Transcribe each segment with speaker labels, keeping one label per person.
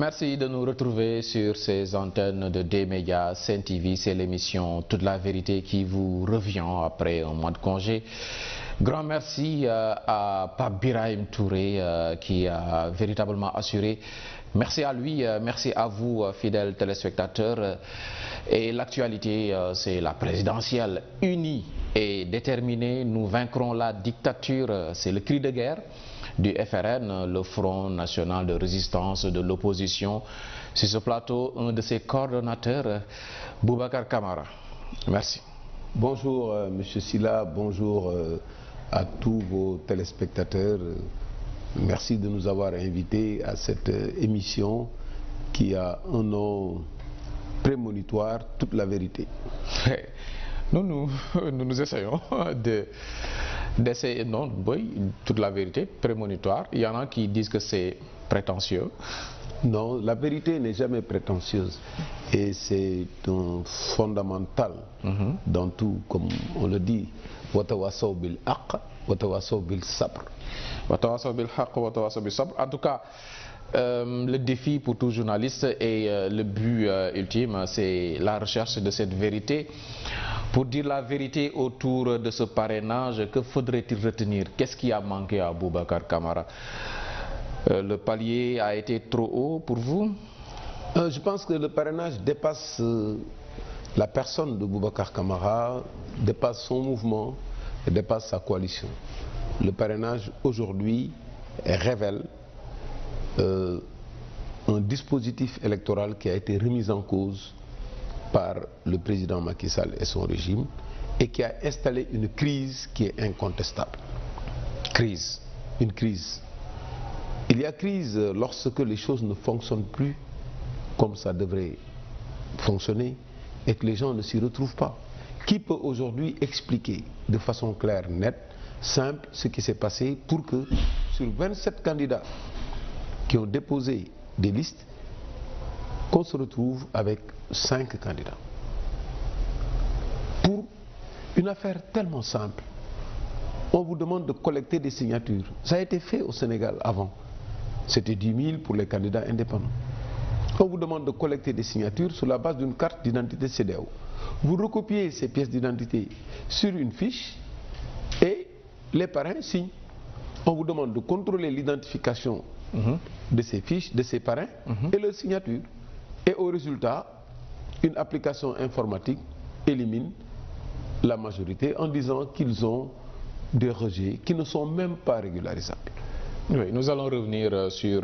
Speaker 1: Merci de nous retrouver sur ces antennes de D-Média. Sen TV, c'est l'émission Toute la vérité qui vous revient après un mois de congé. Grand merci à Pape Birahim Touré qui a véritablement assuré. Merci à lui, merci à vous, fidèles téléspectateurs. Et l'actualité, c'est la présidentielle unie et déterminée. Nous vaincrons la dictature, c'est le cri de guerre du FRN, le Front National de Résistance de l'Opposition. Sur ce plateau, un de ses coordonnateurs, Boubacar Camara. Merci.
Speaker 2: Bonjour Monsieur Sylla, bonjour à tous vos téléspectateurs. Merci de nous avoir invités à cette émission qui a un nom prémonitoire, Toute la vérité.
Speaker 1: Nous essayons d'essayer, non, oui, toute la vérité, prémonitoire. Il y en a qui disent que c'est prétentieux.
Speaker 2: Non, la vérité n'est jamais prétentieuse et c'est un fondamental dans tout, comme on le dit. Watawasaw bil haqq, watawasaw bil sabr.
Speaker 1: Watawasaw bil haqq, watawasaw bil sabr. En tout cas, le défi pour tout journaliste et le but ultime, c'est la recherche de cette vérité. Pour dire la vérité autour de ce parrainage, que faudrait-il retenir? Qu'est-ce qui a manqué à Boubacar Camara? Le palier a été trop haut pour vous?
Speaker 2: Je pense que le parrainage dépasse la personne de Boubacar Camara, dépasse son mouvement et dépasse sa coalition. Le parrainage aujourd'hui révèle un dispositif électoral qui a été remis en cause par le président Macky Sall et son régime et qui a installé une crise qui est incontestable. Crise, une crise. Il y a crise lorsque les choses ne fonctionnent plus comme ça devrait fonctionner et que les gens ne s'y retrouvent pas. Qui peut aujourd'hui expliquer de façon claire, nette, simple ce qui s'est passé pour que sur 27 candidats qui ont déposé des listes, qu'on se retrouve avec 5 candidats. Pour une affaire tellement simple, on vous demande de collecter des signatures. Ça a été fait au Sénégal avant. C'était 10 000 pour les candidats indépendants. On vous demande de collecter des signatures sur la base d'une carte d'identité CEDEAO. Vous recopiez ces pièces d'identité sur une fiche et les parrains signent. On vous demande de contrôler l'identification de ces fiches, de ces parrains et leur signature. Et au résultat, une application informatique élimine la majorité en disant qu'ils ont des rejets qui ne sont même pas régularisables.
Speaker 1: Oui, nous allons revenir sur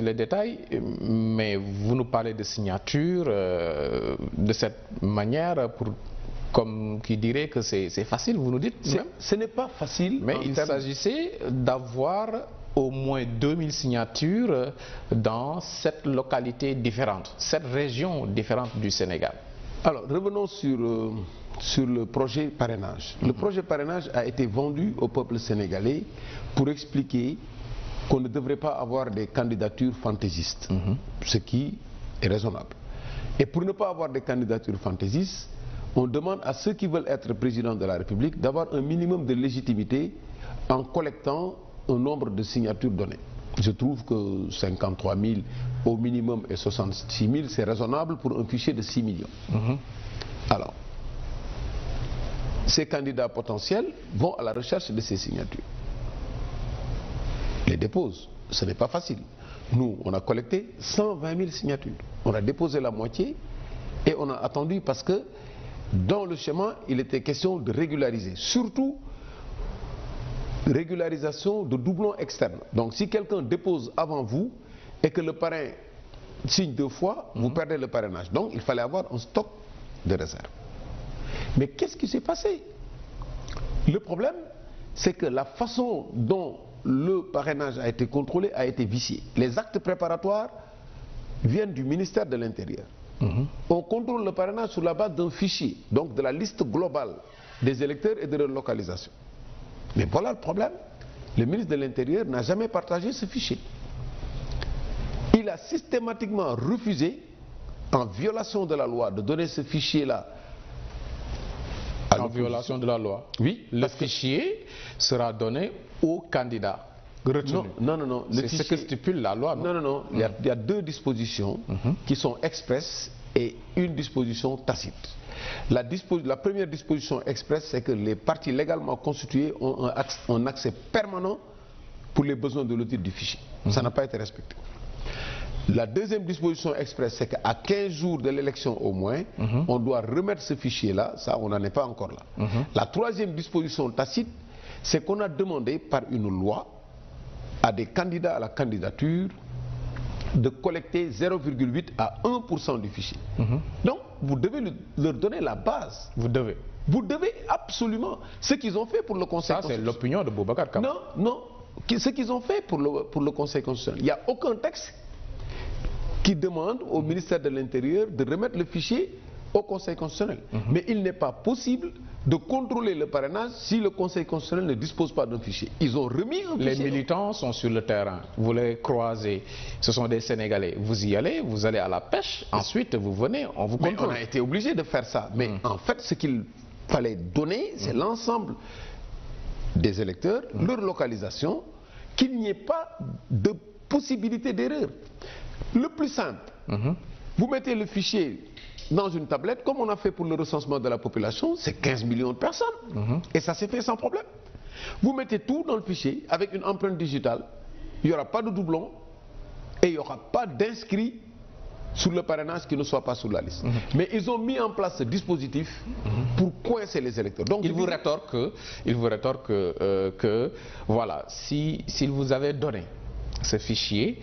Speaker 1: les détails, mais vous nous parlez de signature de cette manière, comme qui dirait que c'est facile, vous nous dites.
Speaker 2: Ce n'est pas facile.
Speaker 1: Mais il s'agissait d'avoir au moins 2000 signatures dans 7 localités différentes, 7 régions différentes du Sénégal.
Speaker 2: Alors, revenons sur le projet parrainage. Le projet parrainage a été vendu au peuple sénégalais pour expliquer qu'on ne devrait pas avoir des candidatures fantaisistes, ce qui est raisonnable. Et pour ne pas avoir des candidatures fantaisistes, on demande à ceux qui veulent être président de la République d'avoir un minimum de légitimité en collectant un nombre de signatures données. Je trouve que 53 000 au minimum et 66 000, c'est raisonnable pour un fichier de 6 millions. Alors, ces candidats potentiels vont à la recherche de ces signatures. Les déposent. Ce n'est pas facile. Nous, on a collecté 120 000 signatures. On a déposé la moitié et on a attendu parce que dans le schéma, il était question de régulariser. Surtout, régularisation de doublons externes. Donc si quelqu'un dépose avant vous et que le parrain signe 2 fois, vous perdez le parrainage. Donc il fallait avoir un stock de réserve. Mais qu'est-ce qui s'est passé? Le problème, c'est que la façon dont le parrainage a été contrôlé a été viciée. Les actes préparatoires viennent du ministère de l'Intérieur. On contrôle le parrainage sur la base d'un fichier, donc de la liste globale des électeurs et de leur localisation. Mais voilà le problème. Le ministre de l'Intérieur n'a jamais partagé ce fichier. Il a systématiquement refusé, en violation de la loi, de donner ce fichier-là.
Speaker 1: En violation de la loi?
Speaker 2: Oui.
Speaker 1: Le fichier sera donné aux candidats. retenu.
Speaker 2: Non.
Speaker 1: C'est ce que stipule la loi.
Speaker 2: Non. Il y a deux dispositions qui sont expresses et une disposition tacite. La première disposition expresse, c'est que les partis légalement constitués ont un accès permanent pour les besoins de l'audit du fichier. Ça n'a pas été respecté. La deuxième disposition expresse, c'est qu'à 15 jours de l'élection au moins, on doit remettre ce fichier-là. Ça, on n'en est pas encore là. La troisième disposition tacite, c'est qu'on a demandé par une loi à des candidats à la candidature de collecter 0,8 à 1% du fichier. Donc, vous devez leur donner la base. Vous devez absolument. Ce qu'ils ont fait pour le Conseil constitutionnel.
Speaker 1: Ça, c'est l'opinion de Boubacar Camara.
Speaker 2: Non. Ce qu'ils ont fait pour le Conseil constitutionnel. Il n'y a aucun texte qui demande au ministère de l'Intérieur de remettre le fichier au Conseil constitutionnel. Mais il n'est pas possible de contrôler le parrainage si le Conseil constitutionnel ne dispose pas d'un fichier. Ils ont remis un fichier.
Speaker 1: Les militants sont sur le terrain. Vous les croisez. Ce sont des Sénégalais. Vous y allez, vous allez à la pêche. Ensuite, vous venez, on vous contrôle.
Speaker 2: Mais on a été obligé de faire ça. Mais en fait, ce qu'il fallait donner, c'est l'ensemble des électeurs, leur localisation, qu'il n'y ait pas de possibilité d'erreur. Le plus simple, vous mettez le fichier dans une tablette, comme on a fait pour le recensement de la population, c'est 15 millions de personnes. Et ça s'est fait sans problème. Vous mettez tout dans le fichier avec une empreinte digitale, il n'y aura pas de doublon et il n'y aura pas d'inscrits sur le parrainage qui ne soit pas sur la liste. Mais ils ont mis en place ce dispositif pour coincer les électeurs. Donc
Speaker 1: il vous rétorque que voilà, s'il vous avait donné ce fichier,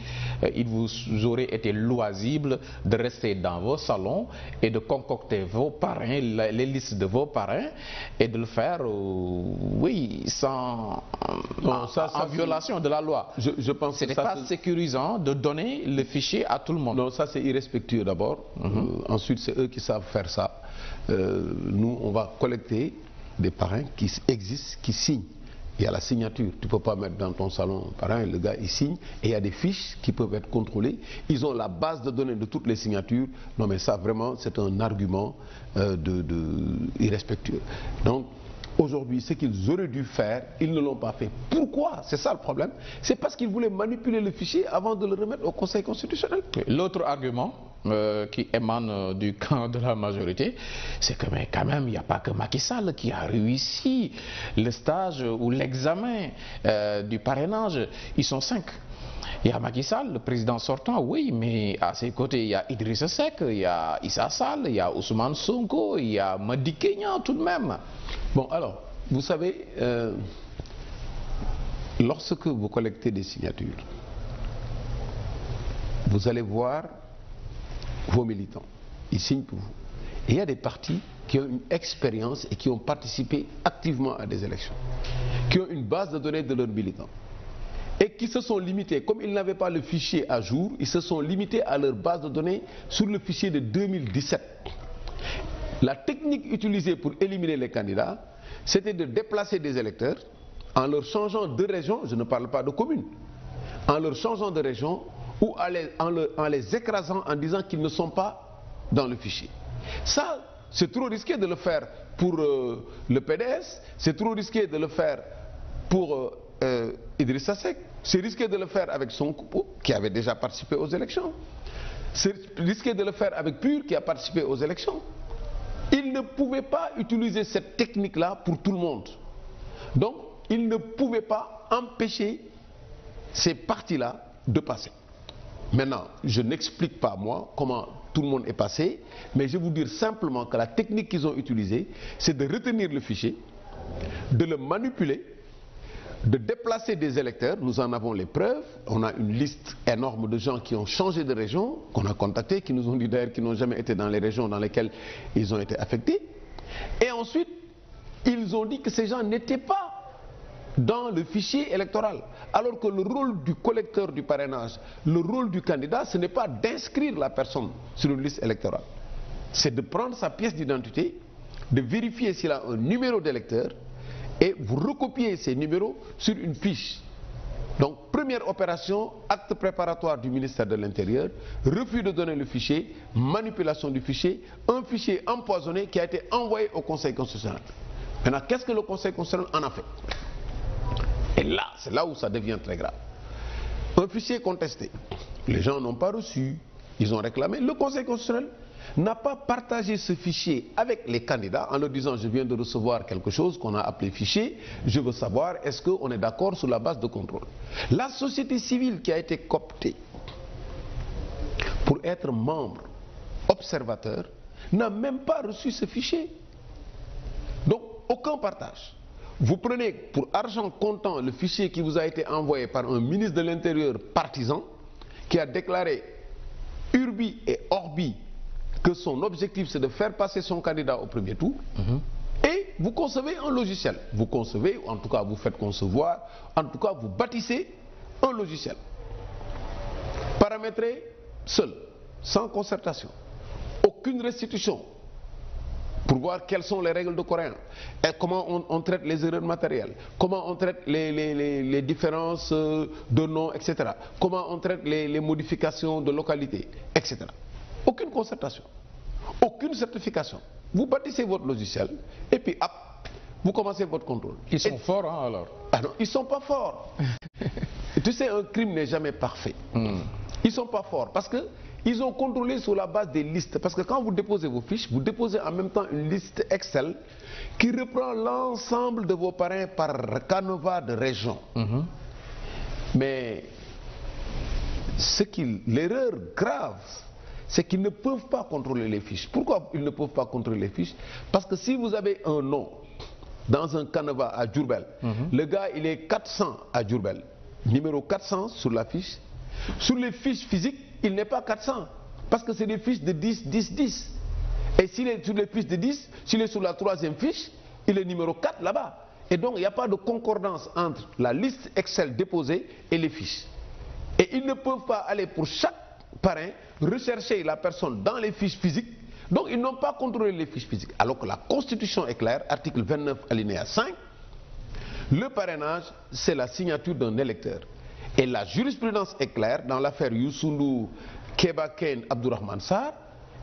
Speaker 1: il vous aurait été loisible de rester dans vos salons et de concocter vos parrains, les listes de vos parrains, et de le faire, sans en violation de la loi.
Speaker 2: Je pense que
Speaker 1: ce n'est pas sécurisant de donner le fichier à tout le monde.
Speaker 2: Non, ça c'est irrespectueux d'abord. Ensuite, c'est eux qui savent faire ça. Nous, on va collecter des parrains qui existent, qui signent. Il y a la signature, tu ne peux pas mettre dans ton salon parrain, le gars il signe, et il y a des fiches qui peuvent être contrôlées. Ils ont la base de données de toutes les signatures. Non mais ça vraiment c'est un argument irrespectueux. Donc aujourd'hui ce qu'ils auraient dû faire, ils ne l'ont pas fait. Pourquoi? C'est ça le problème. C'est parce qu'ils voulaient manipuler le fichier avant de le remettre au Conseil constitutionnel.
Speaker 1: L'autre argument qui émane du camp de la majorité, c'est que mais quand même, il n'y a pas que Macky Sall qui a réussi le stage ou l'examen du parrainage. Ils sont 5. Il y a Macky Sall, le président sortant, oui, mais à ses côtés, il y a Idrissa Seck, il y a Issa Sall, il y a Ousmane Sonko, il y a Madické Niang tout de même.
Speaker 2: Bon, alors, vous savez, lorsque vous collectez des signatures, vous allez voir vos militants, ils signent pour vous. Et il y a des partis qui ont une expérience et qui ont participé activement à des élections, qui ont une base de données de leurs militants et qui se sont limités, comme ils n'avaient pas le fichier à jour, ils se sont limités à leur base de données sur le fichier de 2017. La technique utilisée pour éliminer les candidats, c'était de déplacer des électeurs en leur changeant de région, je ne parle pas de commune, en leur changeant de région ou en les écrasant en disant qu'ils ne sont pas dans le fichier. Ça, c'est trop risqué de le faire pour le PDS, c'est trop risqué de le faire pour Idrissa Seck, c'est risqué de le faire avec Sonko, qui avait déjà participé aux élections, c'est risqué de le faire avec PUR, qui a participé aux élections. Ils ne pouvaient pas utiliser cette technique-là pour tout le monde. Donc, ils ne pouvaient pas empêcher ces partis-là de passer. Maintenant, je n'explique pas moi comment tout le monde est passé, mais je vais vous dire simplement que la technique qu'ils ont utilisée, c'est de retenir le fichier, de le manipuler, de déplacer des électeurs. Nous en avons les preuves. On a une liste énorme de gens qui ont changé de région, qu'on a contactés, qui nous ont dit d'ailleurs qu'ils n'ont jamais été dans les régions dans lesquelles ils ont été affectés. Et ensuite, ils ont dit que ces gens n'étaient pas dans le fichier électoral. Alors que le rôle du collecteur du parrainage, le rôle du candidat, ce n'est pas d'inscrire la personne sur une liste électorale. C'est de prendre sa pièce d'identité, de vérifier s'il a un numéro d'électeur et vous recopiez ces numéros sur une fiche. Donc, première opération, acte préparatoire du ministère de l'Intérieur, refus de donner le fichier, manipulation du fichier, un fichier empoisonné qui a été envoyé au Conseil constitutionnel. Maintenant, qu'est-ce que le Conseil constitutionnel en a fait? Et là, c'est là où ça devient très grave. Un fichier contesté, les gens n'ont pas reçu, ils ont réclamé. Le Conseil constitutionnel n'a pas partagé ce fichier avec les candidats en leur disant je viens de recevoir quelque chose qu'on a appelé fichier, je veux savoir est-ce qu'on est d'accord sur la base de contrôle. La société civile qui a été cooptée pour être membre, observateur, n'a même pas reçu ce fichier. Donc, aucun partage. Vous prenez pour argent comptant le fichier qui vous a été envoyé par un ministre de l'Intérieur partisan qui a déclaré urbi et orbi que son objectif c'est de faire passer son candidat au premier tour. Et vous concevez un logiciel. Vous concevez, ou en tout cas vous faites concevoir, en tout cas vous bâtissez un logiciel. Paramétré seul, sans concertation. Aucune restitution pour voir quelles sont les règles de coréen et comment on traite les erreurs matérielles, comment on traite les différences de noms, etc. Comment on traite les modifications de localité, etc. Aucune concertation, aucune certification. Vous bâtissez votre logiciel et puis hop, vous commencez votre contrôle.
Speaker 1: Ils sont forts hein, alors?
Speaker 2: Ah non, ils ne sont pas forts. Tu sais, un crime n'est jamais parfait. Ils ne sont pas forts parce que ils ont contrôlé sur la base des listes. Parce que quand vous déposez vos fiches, vous déposez en même temps une liste Excel qui reprend l'ensemble de vos parrains par canevas de région. Mais l'erreur grave, c'est qu'ils ne peuvent pas contrôler les fiches. Pourquoi ils ne peuvent pas contrôler les fiches? Parce que si vous avez un nom dans un canevas à Diourbel, le gars il est 400 à Diourbel, numéro 400 sur la fiche. Sur les fiches physiques, il n'est pas 400 parce que c'est des fiches de 10, 10, 10. Et s'il est sur les fiches de 10, s'il est sur la troisième fiche, il est numéro 4 là-bas. Et donc il n'y a pas de concordance entre la liste Excel déposée et les fiches. Et ils ne peuvent pas aller pour chaque parrain rechercher la personne dans les fiches physiques. Donc ils n'ont pas contrôlé les fiches physiques. Alors que la Constitution est claire, article 29 alinéa 5, le parrainage c'est la signature d'un électeur. Et la jurisprudence est claire dans l'affaire Youssou Ndour, Keba Kane, Abdourahmane Sarr.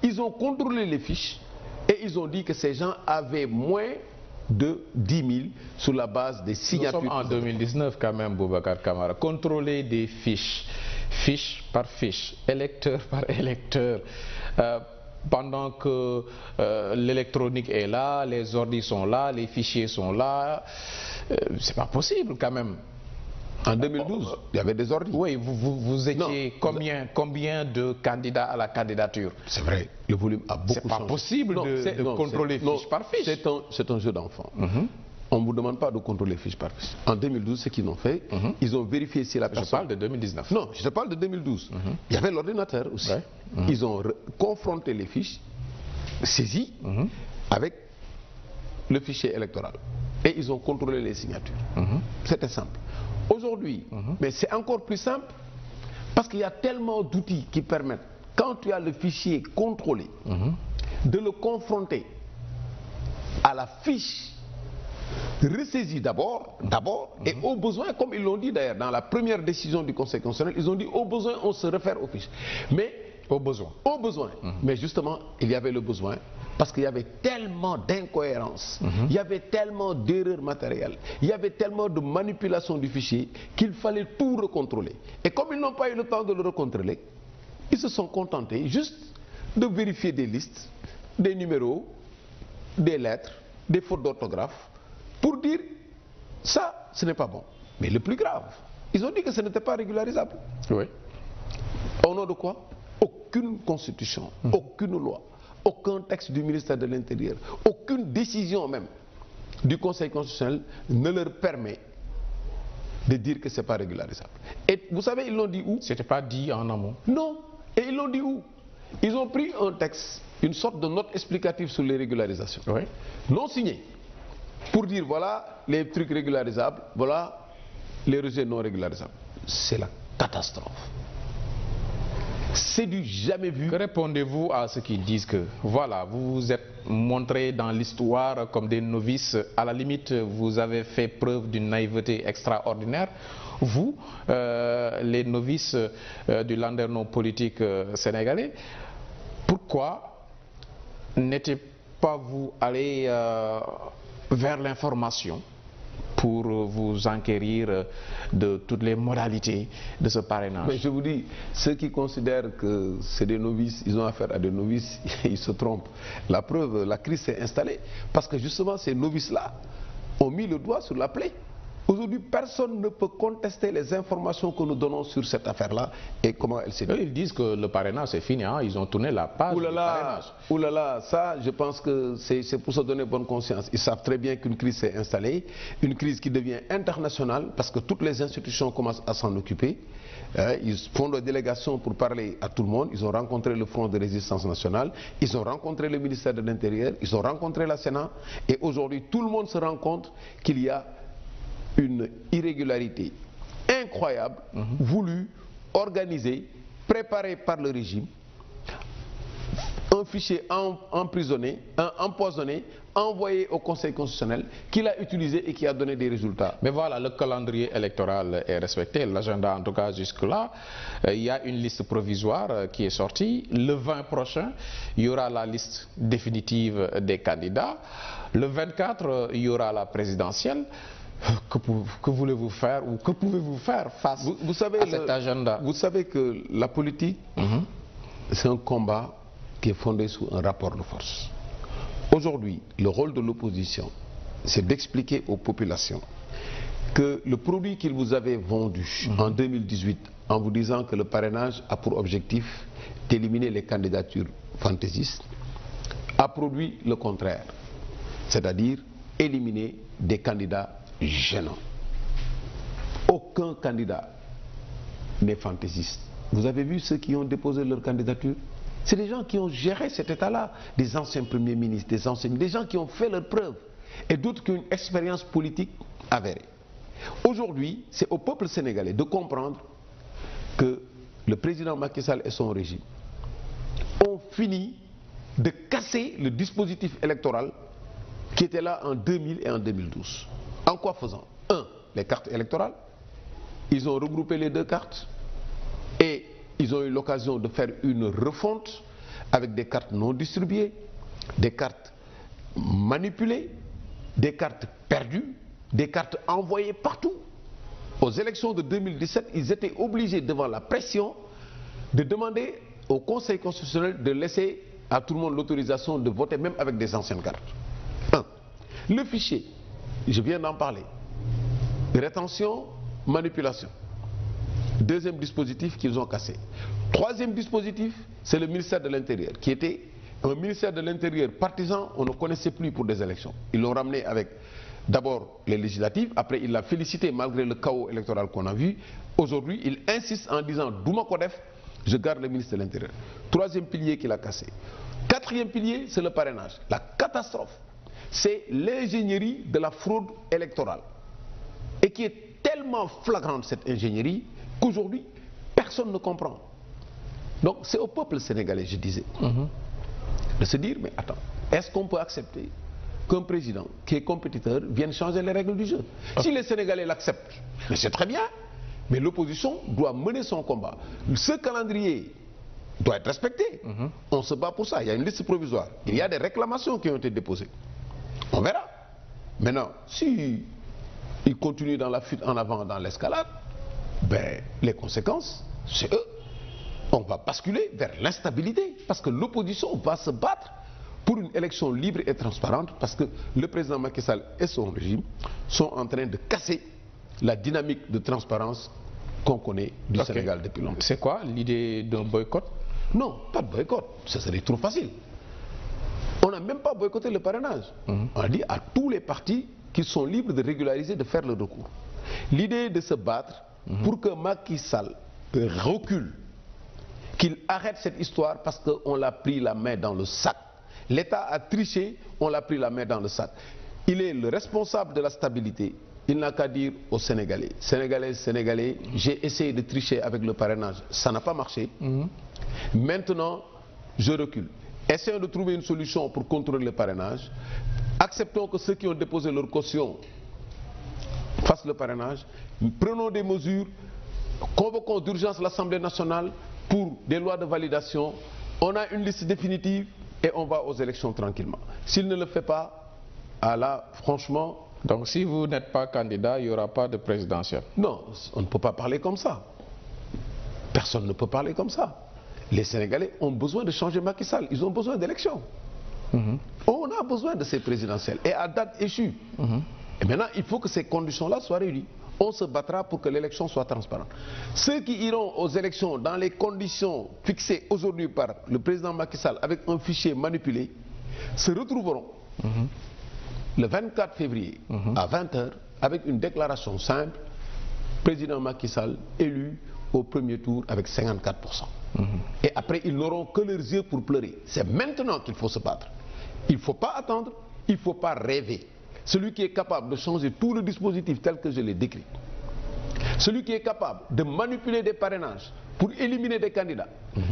Speaker 2: Ils ont contrôlé les fiches et ils ont dit que ces gens avaient moins de 10 000 sur la base des signatures.
Speaker 1: Nous sommes en 2019 quand même, Boubacar Camara. Contrôler des fiches, fiche par fiche, électeur par électeur, pendant que l'électronique est là, les ordi sont là, les fichiers sont là, c'est pas possible quand même.
Speaker 2: En 2012, il y avait des ordres.
Speaker 1: Oui, vous étiez combien de candidats à la candidature? C'est
Speaker 2: vrai, le volume a beaucoup changé.
Speaker 1: C'est pas possible de contrôler fiche par fiche.
Speaker 2: C'est un jeu d'enfant. On ne vous demande pas de contrôler fiche par fiche. En 2012, ce qu'ils ont fait, ils ont vérifié si la personne...
Speaker 1: Je parle de 2019.
Speaker 2: Non, je te parle de 2012. Il y avait l'ordinateur aussi. Ils ont confronté les fiches saisies avec le fichier électoral. Et ils ont contrôlé les signatures. C'était simple. Aujourd'hui, mais c'est encore plus simple parce qu'il y a tellement d'outils qui permettent, quand tu as le fichier contrôlé, de le confronter à la fiche ressaisie d'abord, et au besoin, comme ils l'ont dit d'ailleurs dans la première décision du Conseil constitutionnel, ils ont dit au besoin on se réfère aux fiches. Mais
Speaker 1: au besoin.
Speaker 2: Au besoin. Mais justement, il y avait le besoin parce qu'il y avait tellement d'incohérences, il y avait tellement d'erreurs matérielles, il y avait tellement de manipulation du fichier qu'il fallait tout recontrôler. Et comme ils n'ont pas eu le temps de le recontrôler, ils se sont contentés juste de vérifier des listes, des numéros, des lettres, des fautes d'orthographe, pour dire ça, ce n'est pas bon. Mais le plus grave, ils ont dit que ce n'était pas régularisable.
Speaker 1: Oui.
Speaker 2: Au nom de quoi? Aucune constitution, aucune loi, aucun texte du ministère de l'Intérieur, aucune décision même du Conseil constitutionnel ne leur permet de dire que ce n'est pas régularisable. Et vous savez, ils l'ont dit où?
Speaker 1: C'était pas dit en amont.
Speaker 2: Non. Et ils l'ont dit où? Ils ont pris un texte, une sorte de note explicative sur les régularisations, non signée, pour dire voilà les trucs régularisables, voilà les rejets non régularisables. C'est la catastrophe. C'est du jamais vu.
Speaker 1: Que répondez-vous à ceux qui disent que voilà, vous vous êtes montrés dans l'histoire comme des novices, à la limite vous avez fait preuve d'une naïveté extraordinaire, vous, les novices du landerneau politique sénégalais, pourquoi n'étiez pas vous allé vers l'information pour vous enquérir de toutes les modalités de ce parrainage.
Speaker 2: Mais je vous dis, ceux qui considèrent que c'est des novices, ils ont affaire à des novices, ils se trompent. La preuve, la crise s'est installée parce que justement ces novices-là ont mis le doigt sur la plaie. Aujourd'hui, personne ne peut contester les informations que nous donnons sur cette affaire-là et comment elle s'est déroulée.
Speaker 1: Ils disent que le parrainage c'est fini, hein? Ils ont tourné la page du parrainage.
Speaker 2: Oulala, ça, je pense que c'est pour se donner bonne conscience. Ils savent très bien qu'une crise s'est installée, une crise qui devient internationale parce que toutes les institutions commencent à s'en occuper. Ils font des délégations pour parler à tout le monde. Ils ont rencontré le Front de résistance nationale, ils ont rencontré le ministère de l'Intérieur, ils ont rencontré la Sénat et aujourd'hui tout le monde se rend compte qu'il y a une irrégularité incroyable, voulue, organisée, préparée par le régime, un fichier empoisonné, envoyé au Conseil constitutionnel, qu'il a utilisé et qui a donné des résultats.
Speaker 1: Mais voilà, le calendrier électoral est respecté, l'agenda en tout cas jusque-là. Il y a une liste provisoire qui est sortie. Le 20 prochain, il y aura la liste définitive des candidats. Le 24, il y aura la présidentielle. Que voulez-vous faire ou que pouvez-vous faire face à cet agenda?
Speaker 2: Vous savez que la politique, c'est un combat qui est fondé sur un rapport de force. Aujourd'hui, le rôle de l'opposition, c'est d'expliquer aux populations que le produit qu'ils vous avaient vendu en 2018, en vous disant que le parrainage a pour objectif d'éliminer les candidatures fantaisistes, a produit le contraire, c'est-à-dire éliminer des candidats gênant. Aucun candidat n'est fantaisiste. Vous avez vu ceux qui ont déposé leur candidature? C'est des gens qui ont géré cet état-là, des anciens premiers ministres, des gens qui ont fait leurs preuves et d'autres qui ont une expérience politique avérée. Aujourd'hui, c'est au peuple sénégalais de comprendre que le président Macky Sall et son régime ont fini de casser le dispositif électoral qui était là en 2000 et en 2012. En quoi faisant? Les cartes électorales. Ils ont regroupé les deux cartes et ils ont eu l'occasion de faire une refonte avec des cartes non distribuées, des cartes manipulées, des cartes perdues, des cartes envoyées partout. Aux élections de 2017, ils étaient obligés devant la pression de demander au Conseil constitutionnel de laisser à tout le monde l'autorisation de voter même avec des anciennes cartes. Le fichier. Je viens d'en parler. Rétention, manipulation. Deuxième dispositif qu'ils ont cassé. Troisième dispositif, c'est le ministère de l'Intérieur, qui était un ministère de l'Intérieur partisan, on ne connaissait plus pour des élections. Ils l'ont ramené avec d'abord les législatives, après il l'a félicité malgré le chaos électoral qu'on a vu. Aujourd'hui, il insiste en disant Douma Kodef, je garde le ministre de l'Intérieur. Troisième pilier qu'il a cassé. Quatrième pilier, c'est le parrainage. La catastrophe. C'est l'ingénierie de la fraude électorale. Et qui est tellement flagrante cette ingénierie qu'aujourd'hui, personne ne comprend. Donc c'est au peuple sénégalais, je disais, de se dire, mais attends, est-ce qu'on peut accepter qu'un président qui est compétiteur vienne changer les règles du jeu? Si les Sénégalais l'acceptent, c'est très bien, mais l'opposition doit mener son combat. Ce calendrier doit être respecté. On se bat pour ça, il y a une liste provisoire. Il y a des réclamations qui ont été déposées. On verra. Maintenant, si ils continuent dans la fuite en avant, dans l'escalade, ben, les conséquences, c'est eux. On va basculer vers l'instabilité parce que l'opposition va se battre pour une élection libre et transparente parce que le président Macky Sall et son régime sont en train de casser la dynamique de transparence qu'on connaît du Sénégal depuis longtemps.
Speaker 1: C'est quoi l'idée d'un boycott?
Speaker 2: Non, pas de boycott, ça serait trop facile. On n'a même pas boycotté le parrainage. On a dit à tous les partis qu'ils sont libres de régulariser, de faire le recours. L'idée est de se battre pour que Macky Sall recule, qu'il arrête cette histoire parce qu'on l'a pris la main dans le sac. L'État a triché, on l'a pris la main dans le sac. Il est le responsable de la stabilité. Il n'a qu'à dire aux Sénégalais, Sénégalais, j'ai essayé de tricher avec le parrainage, ça n'a pas marché. Maintenant, je recule. Essayons de trouver une solution pour contrôler le parrainage. Acceptons que ceux qui ont déposé leur caution fassent le parrainage. Prenons des mesures. Convoquons d'urgence l'Assemblée nationale pour des lois de validation. On a une liste définitive et on va aux élections tranquillement. S'il ne le fait pas, là, franchement,
Speaker 1: Donc si vous n'êtes pas candidat, il n'y aura pas de présidentielle.
Speaker 2: Non, on ne peut pas parler comme ça. Personne ne peut parler comme ça. Les Sénégalais ont besoin de changer Macky Sall. Ils ont besoin d'élections. On a besoin de ces présidentielles. Et à date échue. Et maintenant, il faut que ces conditions-là soient réunies. On se battra pour que l'élection soit transparente. Ceux qui iront aux élections dans les conditions fixées aujourd'hui par le président Macky Sall avec un fichier manipulé se retrouveront le 24 février à 20h avec une déclaration simple: président Macky Sall élu au premier tour avec 54%. Et après, ils n'auront que leurs yeux pour pleurer. C'est maintenant qu'il faut se battre. Il ne faut pas attendre, il ne faut pas rêver. Celui qui est capable de changer tout le dispositif tel que je l'ai décrit, celui qui est capable de manipuler des parrainages pour éliminer des candidats,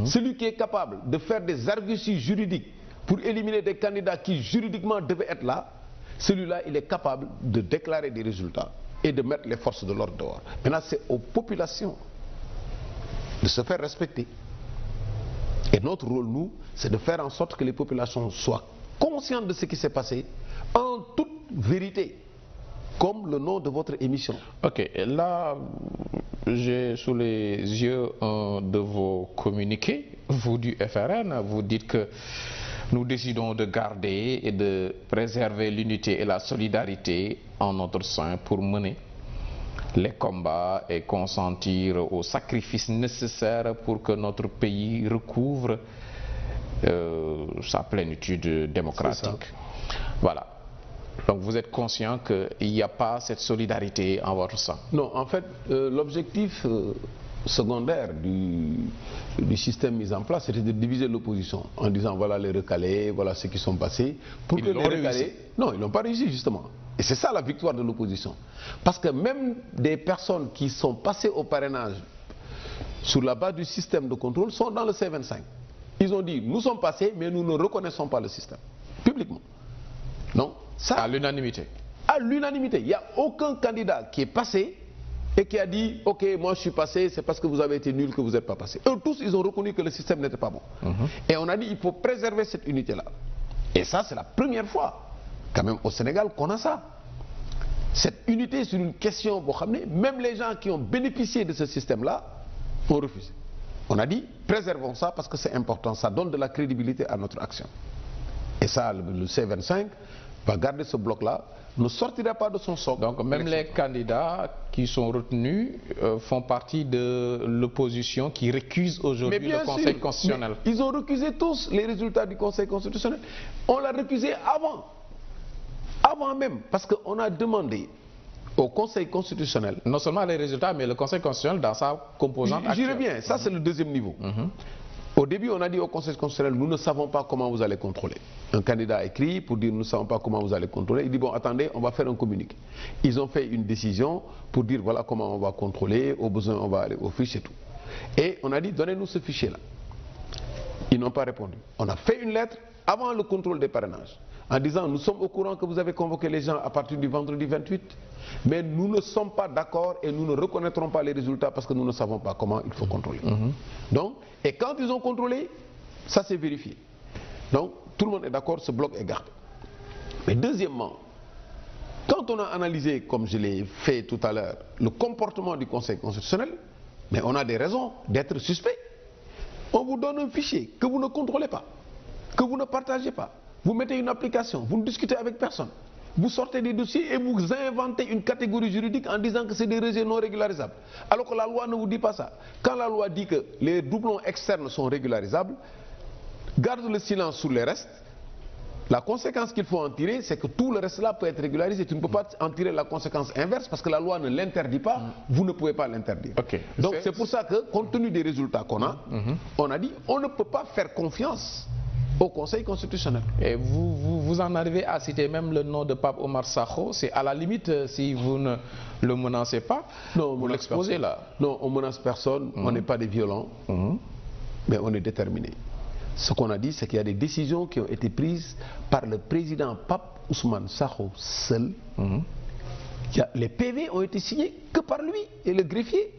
Speaker 2: celui qui est capable de faire des arguties juridiques pour éliminer des candidats qui juridiquement devaient être là, celui-là, il est capable de déclarer des résultats et de mettre les forces de l'ordre dehors. Maintenant, c'est aux populations de se faire respecter. Et notre rôle, nous, c'est de faire en sorte que les populations soient conscientes de ce qui s'est passé en toute vérité, comme le nom de votre émission.
Speaker 1: Ok, et là, j'ai sous les yeux un de vos communiqués, vous du FRN, vous dites que nous décidons de garder et de préserver l'unité et la solidarité en notre sein pour mener les combats et consentir aux sacrifices nécessaires pour que notre pays recouvre sa plénitude démocratique. Voilà. Donc vous êtes conscient qu'il n'y a pas cette solidarité en votre sein?
Speaker 2: Non, en fait, l'objectif secondaire du système mis en place, c'était de diviser l'opposition en disant voilà les recalés, voilà ceux qui sont passés. Pour
Speaker 1: ils
Speaker 2: que
Speaker 1: l'ont
Speaker 2: les recalés,
Speaker 1: réussi.
Speaker 2: non, ils n'ont pas réussi justement. Et c'est ça la victoire de l'opposition. Parce que même des personnes qui sont passées au parrainage sur la base du système de contrôle sont dans le C25. Ils ont dit nous sommes passés mais nous ne reconnaissons pas le système, publiquement. Non, ça,
Speaker 1: À l'unanimité.
Speaker 2: à l'unanimité. Il n'y a aucun candidat qui est passé et qui a dit ok, moi je suis passé, c'est parce que vous avez été nul que vous n'êtes pas passé. Eux tous, ils ont reconnu que le système n'était pas bon. Et on a dit il faut préserver cette unité-là. Et ça, c'est la première fois quand même au Sénégal qu'on a ça. Cette unité sur une question, même les gens qui ont bénéficié de ce système-là ont refusé. On a dit préservons ça parce que c'est important, ça donne de la crédibilité à notre action. Et ça, le C25 va garder ce bloc-là, ne sortira pas de son socle.
Speaker 1: Donc même les candidats qui sont retenus font partie de l'opposition qui récuse aujourd'hui le Conseil constitutionnel.
Speaker 2: Mais ils ont récusé tous les résultats du Conseil constitutionnel. On l'a récusé avant même, parce qu'on a demandé au Conseil constitutionnel.
Speaker 1: Non seulement les résultats, mais le Conseil constitutionnel dans sa composante
Speaker 2: J'y
Speaker 1: actuelle.
Speaker 2: reviens, ça c'est le deuxième niveau. Au début, on a dit au Conseil constitutionnel, nous ne savons pas comment vous allez contrôler. Un candidat a écrit pour dire, nous ne savons pas comment vous allez contrôler. Il dit, bon, attendez, on va faire un communiqué. Ils ont fait une décision pour dire, voilà comment on va contrôler, au besoin, on va aller au fichier et tout. Et on a dit, donnez-nous ce fichier-là. Ils n'ont pas répondu. On a fait une lettre avant le contrôle des parrainages, en disant, nous sommes au courant que vous avez convoqué les gens à partir du vendredi 28, mais nous ne sommes pas d'accord et nous ne reconnaîtrons pas les résultats parce que nous ne savons pas comment il faut contrôler. Donc, et quand ils ont contrôlé, ça s'est vérifié. Donc, tout le monde est d'accord, ce bloc est gardé. Mais deuxièmement, quand on a analysé, comme je l'ai fait tout à l'heure, le comportement du Conseil constitutionnel, mais on a des raisons d'être suspect. On vous donne un fichier que vous ne contrôlez pas, que vous ne partagez pas. Vous mettez une application, vous ne discutez avec personne. Vous sortez des dossiers et vous inventez une catégorie juridique en disant que c'est des rejets non régularisables. Alors que la loi ne vous dit pas ça. Quand la loi dit que les doublons externes sont régularisables, garde le silence sur les restes. La conséquence qu'il faut en tirer, c'est que tout le reste là peut être régularisé. Tu ne peux pas en tirer la conséquence inverse parce que la loi ne l'interdit pas, vous ne pouvez pas l'interdire. Donc c'est pour ça que, compte tenu des résultats qu'on a, on a dit on ne peut pas faire confiance au Conseil constitutionnel.
Speaker 1: Et vous en arrivez à citer même le nom de Pape Omar Sakho. C'est à la limite, si vous ne le menacez pas,
Speaker 2: non,
Speaker 1: vous l'exposez là.
Speaker 2: Non, on menace personne, on n'est pas des violents, mais on est déterminés. Ce qu'on a dit, c'est qu'il y a des décisions qui ont été prises par le président Pape Ousmane Sakho seul. Les PV ont été signés que par lui et le greffier.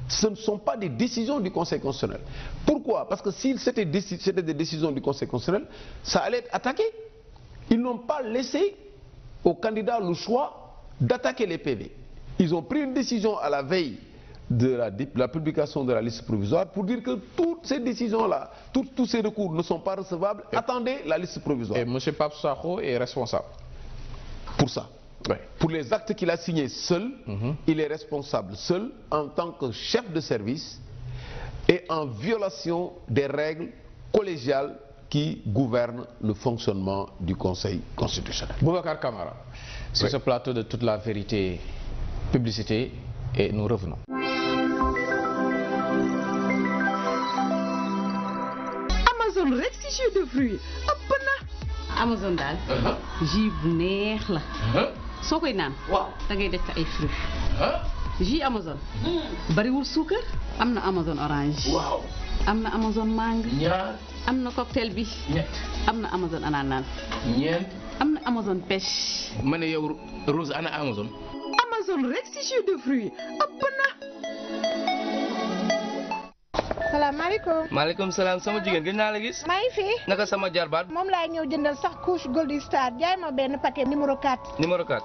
Speaker 2: Ce ne sont pas des décisions du Conseil constitutionnel. Pourquoi? Parce que si c'était des décisions du Conseil constitutionnel, ça allait être attaqué. Ils n'ont pas laissé aux candidats le choix d'attaquer les PV. Ils ont pris une décision à la veille de la publication de la liste provisoire pour dire que toutes ces décisions-là, tous ces recours ne sont pas recevables. Attendez la liste provisoire.
Speaker 1: Et M. Pape Sakho est responsable
Speaker 2: pour ça.
Speaker 1: Oui.
Speaker 2: Pour les actes qu'il a signés seul, il est responsable seul en tant que chef de service et en violation des règles collégiales qui gouvernent le fonctionnement du Conseil constitutionnel.
Speaker 1: Boubacar Camara, sur ce plateau de toute la vérité, publicité, et nous revenons.
Speaker 3: Amazon rek ci jus de fruits ëpp na.
Speaker 4: Amazon daal. jus bu neex la. soo koy naan.
Speaker 1: waaw
Speaker 4: da ngay def ay fruits. jus Amazon. bariwul suukar. am na Amazon orange.
Speaker 1: waaw.
Speaker 4: am na Amazon mangue.
Speaker 1: ñaar.
Speaker 4: am na cocktail bi.
Speaker 1: ñett.
Speaker 4: am na Amazon ananas.
Speaker 1: ñeent.
Speaker 4: am na Amazon pêche.
Speaker 5: ma ne yow Rose ana Amazon.
Speaker 3: Amazon rek ci jus de fruits ëpp na.
Speaker 6: salaamaaleykum.
Speaker 5: maaleykum salaam sama jigéen gën naa la gis.
Speaker 6: maa ngi fi.
Speaker 5: naka sama jarbaat.
Speaker 6: moom laay ñëw jëndal sax couche Gold Star jaay ma benn paquet numéro 4.
Speaker 5: numéro 4.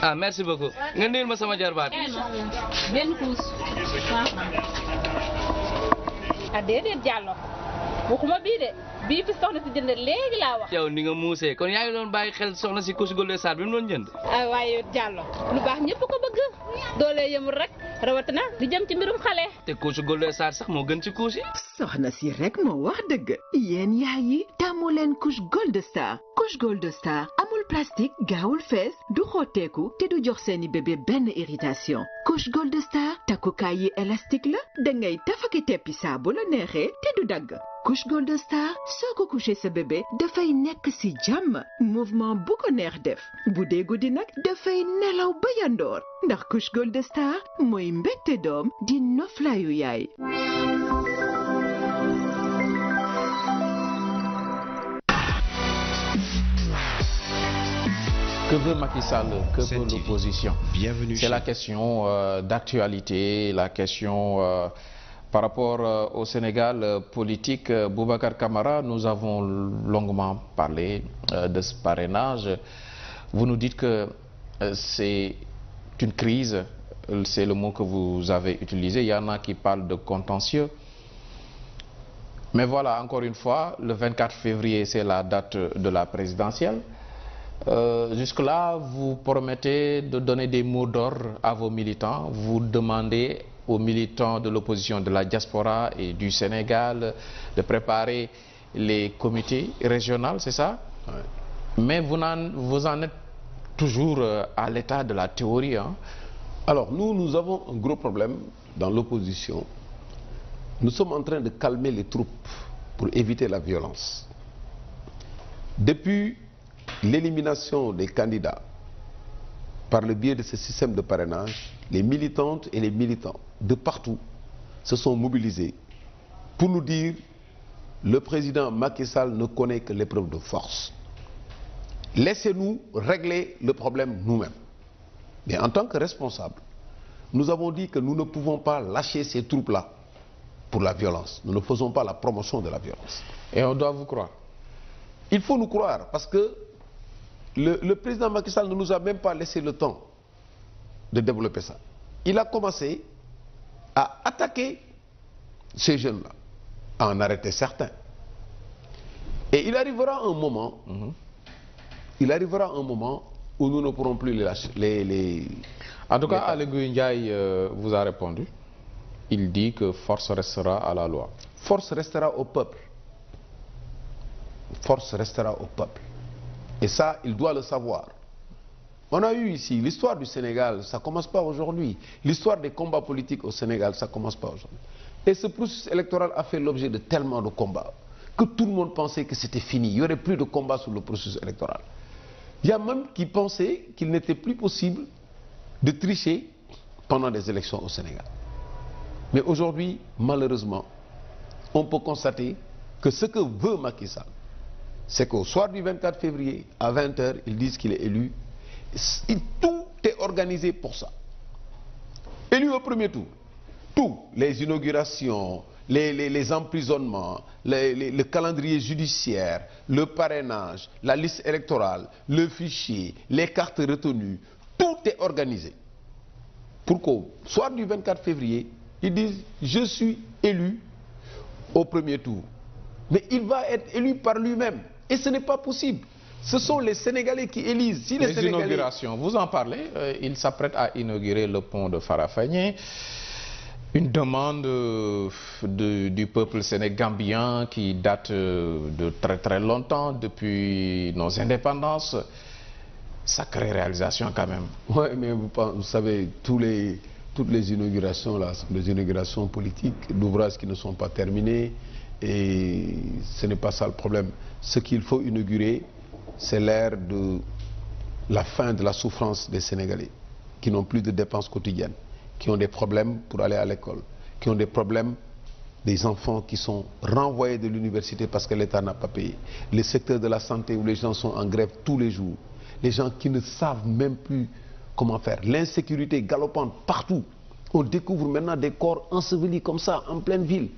Speaker 5: ah merci beaucoup. nga nuyul ma sama jarbaat.
Speaker 4: benn couche.
Speaker 6: ah déedéet Diallo waxuma bii de bii fi soxna si jënd léegi laa wax.
Speaker 5: yow ni nga muusee kon yaa ngi doon bàyyi xel soxna si couche Gold Star bi mu doon jënd.
Speaker 6: ah waaye Diallo lu baax ñëpp ko bëgg doole yëmul rek rawatina di jëm ci mbirum xale.
Speaker 5: te couche Gold Star sax moo gën ci couche yi.
Speaker 3: soxna si rek moo wax dëgg. yéen yaay yi tàmmu leen couche Gold Star. couche Gold Star amul plastique gaawul fees du xotteeku te du jox seeni bébé benn irritation. couche Gold Star takkukaay yi élastique la dangay tafaki teppi saa bu la neexee te du dagg. couche Gold Star soo ko couché sa bébé dafay nekk ci jàmm mouvement bu ko neex def bu dee guddi nag dafay nelaw ba yandoor ndax couche Gold Star mooy mbégte doom di noflaayu yaay.
Speaker 1: Que veut Macky Sall? Que veut l'opposition?
Speaker 7: Bienvenue.
Speaker 1: C'est la question d'actualité, la question par rapport au Sénégal politique. Boubacar Camara, nous avons longuement parlé de ce parrainage. Vous nous dites que c'est une crise, c'est le mot que vous avez utilisé. Il y en a qui parlent de contentieux. Mais voilà, encore une fois, le 24 février, c'est la date de la présidentielle. Jusque-là, vous promettez de donner des mots d'ordre à vos militants. Vous demandez aux militants de l'opposition de la diaspora et du Sénégal de préparer les comités régionaux, c'est ça?
Speaker 2: Ouais.
Speaker 1: Mais vous en êtes toujours à l'état de la théorie. Hein?
Speaker 2: Alors, nous avons un gros problème dans l'opposition. Nous sommes en train de calmer les troupes pour éviter la violence. Depuis l'élimination des candidats par le biais de ce système de parrainage, les militantes et les militants de partout se sont mobilisés pour nous dire le président Macky Sall ne connaît que l'épreuve de force. Laissez-nous régler le problème nous-mêmes. Mais en tant que responsables, nous avons dit que nous ne pouvons pas lâcher ces troupes-là pour la violence. Nous ne faisons pas la promotion de la violence.
Speaker 1: Et on doit vous croire.
Speaker 2: Il faut nous croire parce que le président Macky Sall ne nous a même pas laissé le temps de développer ça. Il a commencé à attaquer ces jeunes-là, à en arrêter certains. Et il arrivera un moment, où nous ne pourrons plus les lâcher.
Speaker 1: En tout cas, Aly Ngouille Ndiaye vous a répondu. Il dit que force restera à la loi.
Speaker 2: Force restera au peuple. Force restera au peuple. Et ça, il doit le savoir. On a eu ici l'histoire du Sénégal, ça ne commence pas aujourd'hui. L'histoire des combats politiques au Sénégal, ça ne commence pas aujourd'hui. Et ce processus électoral a fait l'objet de tellement de combats que tout le monde pensait que c'était fini. Il n'y aurait plus de combats sur le processus électoral. Il y a même qui pensaient qu'il n'était plus possible de tricher pendant des élections au Sénégal. Mais aujourd'hui, malheureusement, on peut constater que ce que veut Macky Sall, c'est qu'au soir du 24 février, à 20h, ils disent qu'il est élu. Tout est organisé pour ça. Élu au premier tour. Tout, les inaugurations, les emprisonnements, le calendrier judiciaire, le parrainage, la liste électorale, le fichier, les cartes retenues, tout est organisé. Pour qu'au soir du 24 février, ils disent « Je suis élu au premier tour ». Mais il va être élu par lui-même. Et ce n'est pas possible. Ce sont les Sénégalais qui élisent. Si les Sénégalais...
Speaker 1: inaugurations, vous en parlez, il s'apprête à inaugurer le pont de Farafenni. Une demande du peuple sénégambien qui date de très très longtemps, depuis nos indépendances. Sacrée réalisation quand même.
Speaker 2: Oui, mais vous savez, toutes les inaugurations là, sont des inaugurations politiques, d'ouvrages qui ne sont pas terminés. Et ce n'est pas ça le problème. Ce qu'il faut inaugurer, c'est l'ère de la fin de la souffrance des Sénégalais, qui n'ont plus de dépenses quotidiennes, qui ont des problèmes pour aller à l'école, qui ont des problèmes, des enfants qui sont renvoyés de l'université parce que l'État n'a pas payé. Le secteur de la santé où les gens sont en grève tous les jours. Les gens qui ne savent même plus comment faire. L'insécurité galopante partout. On découvre maintenant des corps ensevelis comme ça en pleine ville.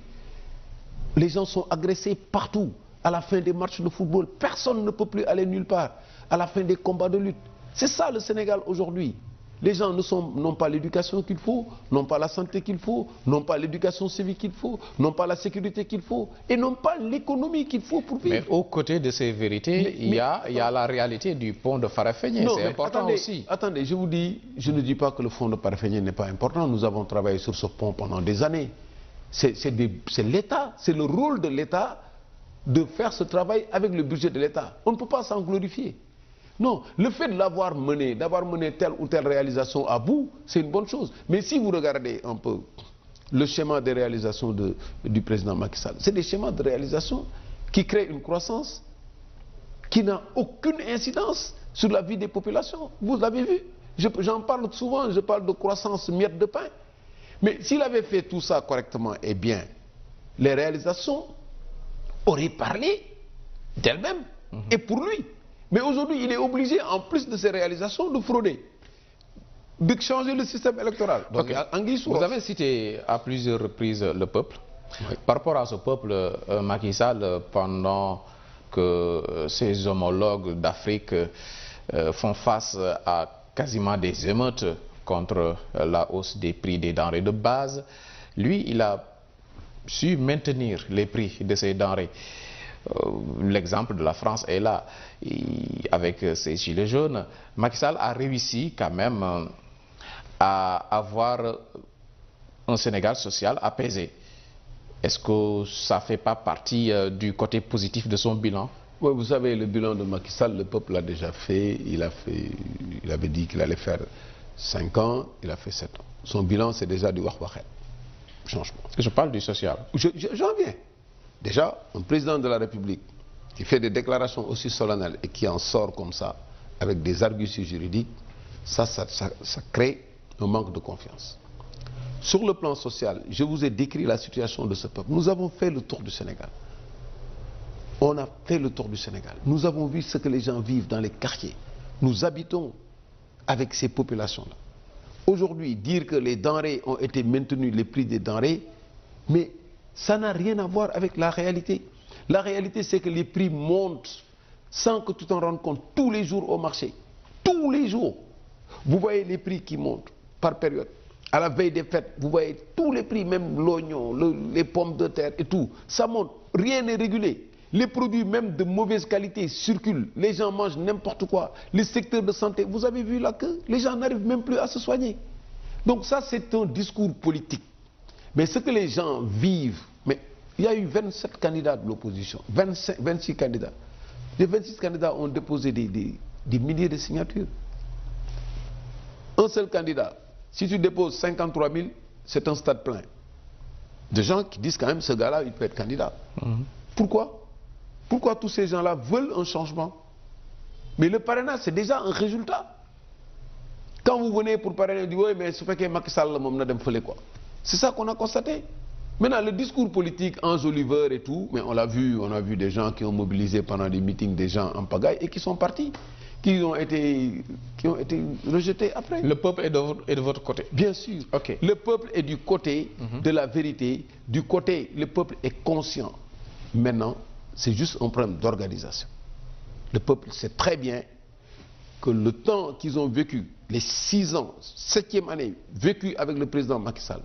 Speaker 2: Les gens sont agressés partout. À la fin des matchs de football, personne ne peut plus aller nulle part. À la fin des combats de lutte. C'est ça le Sénégal aujourd'hui. Les gens n'ont pas l'éducation qu'il faut, n'ont pas la santé qu'il faut, n'ont pas l'éducation civique qu'il faut, n'ont pas la sécurité qu'il faut et n'ont pas l'économie qu'il faut pour vivre.
Speaker 1: Mais aux côtés de ces vérités, il y a la réalité du pont de Farafenni. C'est important aussi.
Speaker 2: Attendez, je vous dis, je ne dis pas que le pont de Farafenni n'est pas important. Nous avons travaillé sur ce pont pendant des années. C'est l'État, c'est le rôle de l'État de faire ce travail avec le budget de l'État. On ne peut pas s'en glorifier. Non, le fait de l'avoir mené, d'avoir mené telle ou telle réalisation à bout, c'est une bonne chose. Mais si vous regardez un peu le schéma de réalisation du président Macky Sall, c'est des schémas de réalisation qui créent une croissance qui n'a aucune incidence sur la vie des populations. Vous l'avez vu, j'en parle souvent, je parle de croissance miette de pain. Mais s'il avait fait tout ça correctement et bien, les réalisations auraient parlé d'elles-mêmes et pour lui. Mais aujourd'hui, il est obligé, en plus de ses réalisations, de frauder, de changer le système électoral. Donc,
Speaker 1: vous avez cité à plusieurs reprises le peuple. Oui. Par rapport à ce peuple, Macky Sall, pendant que ses homologues d'Afrique font face à quasiment des émeutes contre la hausse des prix des denrées de base, lui, il a su maintenir les prix de ces denrées. L'exemple de la France est là. Avec ses gilets jaunes, Macky Sall a réussi quand même à avoir un Sénégal social apaisé. Est-ce que ça ne fait pas partie du côté positif de son bilan?
Speaker 2: Oui, vous savez, le bilan de Macky Sall, le peuple l'a déjà fait. Il avait dit qu'il allait faire 5 ans, il a fait 7 ans. Son bilan, c'est déjà du wahwahet. Changement.
Speaker 1: Je parle du social.
Speaker 2: J'en viens. Déjà, un président de la République qui fait des déclarations aussi solennelles et qui en sort comme ça, avec des arguties juridiques, ça crée un manque de confiance. Sur le plan social, je vous ai décrit la situation de ce peuple. Nous avons fait le tour du Sénégal. On a fait le tour du Sénégal. Nous avons vu ce que les gens vivent dans les quartiers. Nous habitons avec ces populations-là. Aujourd'hui, dire que les denrées ont été maintenues, les prix des denrées, mais ça n'a rien à voir avec la réalité. La réalité, c'est que les prix montent sans que tu t'en rendes compte tous les jours au marché. Tous les jours. Vous voyez les prix qui montent par période. À la veille des fêtes, vous voyez tous les prix, même l'oignon, les pommes de terre et tout. Ça monte. Rien n'est régulé. Les produits même de mauvaise qualité circulent. Les gens mangent n'importe quoi. Les secteurs de santé, vous avez vu là que les gens n'arrivent même plus à se soigner. Donc ça, c'est un discours politique. Mais ce que les gens vivent, mais il y a eu 27 candidats de l'opposition, 26 candidats. Les 26 candidats ont déposé des milliers de signatures. Un seul candidat, si tu déposes 53 000, c'est un stade plein. Des gens qui disent quand même, ce gars-là, il peut être candidat. Pourquoi? Pourquoi tous ces gens-là veulent un changement? Mais le parrainage, c'est déjà un résultat. Quand vous venez pour parrainer, on dit, oui, mais ce fait que Macky Sall, quoi. C'est ça qu'on a constaté. Maintenant, le discours politique enjoliveur et tout, mais on l'a vu, on a vu des gens qui ont mobilisé pendant des meetings des gens en pagaille et qui sont partis, qui ont été rejetés après.
Speaker 1: Le peuple est de votre côté.
Speaker 2: Bien sûr.
Speaker 1: Ok.
Speaker 2: Le peuple est du côté de la vérité, du côté, le peuple est conscient. Maintenant, c'est juste un problème d'organisation. Le peuple sait très bien que le temps qu'ils ont vécu, les 6 ans, 7e année, vécu avec le président Macky Sall,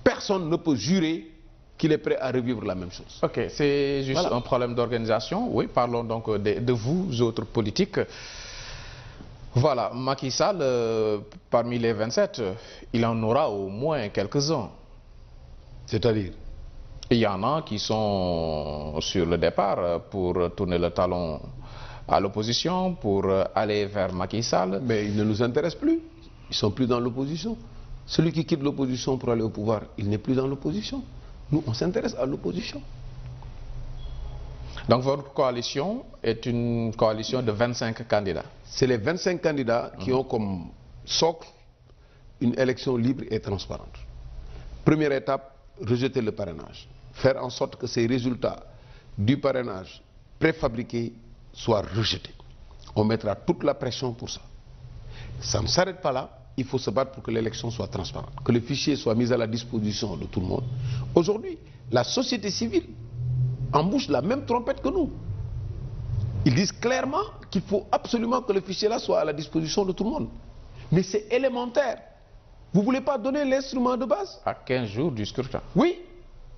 Speaker 2: personne ne peut jurer qu'il est prêt à revivre la même chose.
Speaker 1: Ok, c'est juste
Speaker 2: Voilà.
Speaker 1: un problème d'organisation. Oui, parlons donc de vous, autres politiques. Voilà, Macky Sall, parmi les 27, il en aura au moins quelques-uns.
Speaker 2: C'est-à-dire,
Speaker 1: Il y en a qui sont sur le départ pour tourner le talon à l'opposition, pour aller vers Macky Sall.
Speaker 2: mais ils ne nous intéressent plus. Ils ne sont plus dans l'opposition. Celui qui quitte l'opposition pour aller au pouvoir, il n'est plus dans l'opposition. Nous, on s'intéresse à l'opposition.
Speaker 1: Donc votre coalition est une coalition de 25 candidats.
Speaker 2: C'est les 25 candidats qui ont comme socle une élection libre et transparente. Première étape, rejeter le parrainage. Faire en sorte que ces résultats du parrainage préfabriqué soient rejetés. On mettra toute la pression pour ça. Ça ne s'arrête pas là. Il faut se battre pour que l'élection soit transparente, que le fichier soit mis à la disposition de tout le monde. Aujourd'hui, la société civile embouche la même trompette que nous. Ils disent clairement qu'il faut absolument que le fichier-là soit à la disposition de tout le monde. Mais c'est élémentaire. Vous ne voulez pas donner l'instrument de base?
Speaker 1: À 15 jours du scrutin.
Speaker 2: Oui.